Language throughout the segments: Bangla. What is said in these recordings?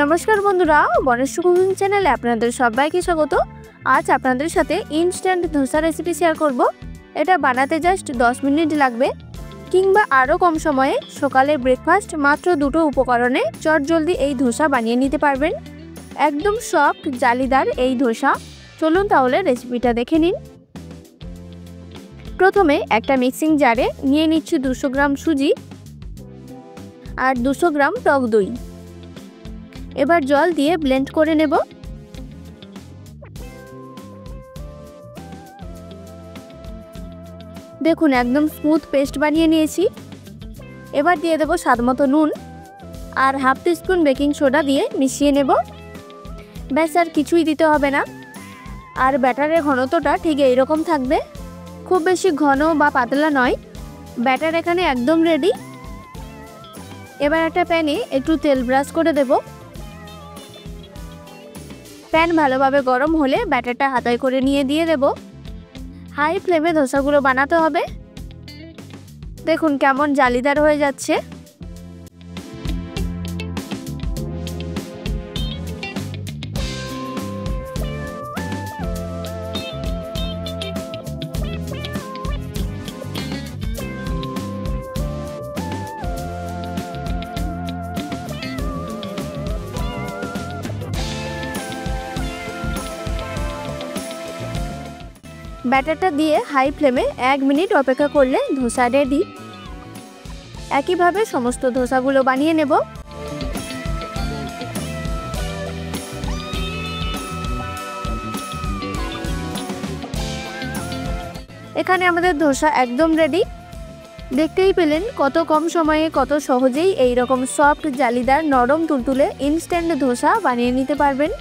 নমস্কার বন্ধুরা, বনেশ কুকিং চ্যানেলে আপনাদের সবাইকে স্বাগত। আজ আপনাদের সাথে ইনস্ট্যান্ট ধোসা রেসিপি শেয়ার করব। এটা বানাতে জাস্ট 10 মিনিট লাগবে, কিংবা আরও কম সময়ে সকালের ব্রেকফাস্ট মাত্র দুটো উপকরণে চটজলদি এই ধোসা বানিয়ে নিতে পারবেন। একদম সফট জালিদার এই ধোসা। চলুন তাহলে রেসিপিটা দেখে নিন। প্রথমে একটা মিক্সিং জারে নিয়ে নিচ্ছি 200 গ্রাম সুজি আর 200 গ্রাম টক দই। এবার জল দিয়ে ব্লেন্ড করে নেব। দেখুন একদম স্মুথ পেস্ট বানিয়ে নিয়েছি। এবার দিয়ে দেব স্বাদমতো নুন আর হাফ টিস্পুন বেকিং সোডা দিয়ে মিশিয়ে নেব। ব্যাস, আর কিছুই দিতে হবে না। আর ব্যাটারের ঘনত্বটা ঠিক এইরকম থাকবে, খুব বেশি ঘন বা পাতলা নয়। ব্যাটার এখানে একদম রেডি। এবার একটা প্যানে একটু তেল ব্রাশ করে দেব। প্যান ভালোভাবে গরম হলে ব্যাটারটা হাতায় করে নিয়ে দিয়ে দেব। হাই ফ্লেমে ধোসাগুলো বানাতে হবে। দেখুন কেমন জালিদার হয়ে যাচ্ছে। ব্যাটারটা দিয়ে হাই ফ্লেমে 1 মিনিট অপেক্ষা করলে ধোসা রেডি। একইভাবে সমস্ত ধোসাগুলো বানিয়ে নেব। এখানে আমাদের ধোসা একদম রেডি। দেখতেই পেলেন কত কম সময়ে কত সহজেই এই রকম সফট জালিদার নরম তুলতুলে ইনস্ট্যান্ট ধোসা বানিয়ে নিতে পারবেন।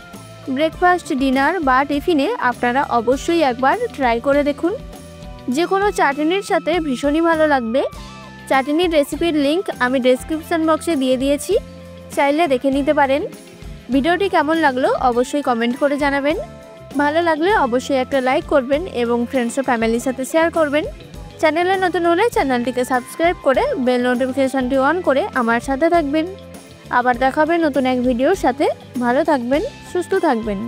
ব্রেকফাস্ট, ডিনার বা টিফিনে আপনারা অবশ্যই একবার ট্রাই করে দেখুন। যে কোনো চাটনির সাথে ভীষণই ভালো লাগবে। চাটনির রেসিপির লিংক আমি ডেসক্রিপশন বক্সে দিয়ে দিয়েছি, চাইলে দেখে নিতে পারেন। ভিডিওটি কেমন লাগলো অবশ্যই কমেন্ট করে জানাবেন। ভালো লাগলে অবশ্যই একটা লাইক করবেন এবং ফ্রেন্ডস ও ফ্যামিলির সাথে শেয়ার করবেন। চ্যানেলে নতুন হলে চ্যানেলটিকে সাবস্ক্রাইব করে বেল নোটিফিকেশনটি অন করে আমার সাথে থাকবেন। আবার দেখাবেন নতুন এক ভিডিওর সাথে। ভালো থাকবেন, সুস্থ থাকবেন।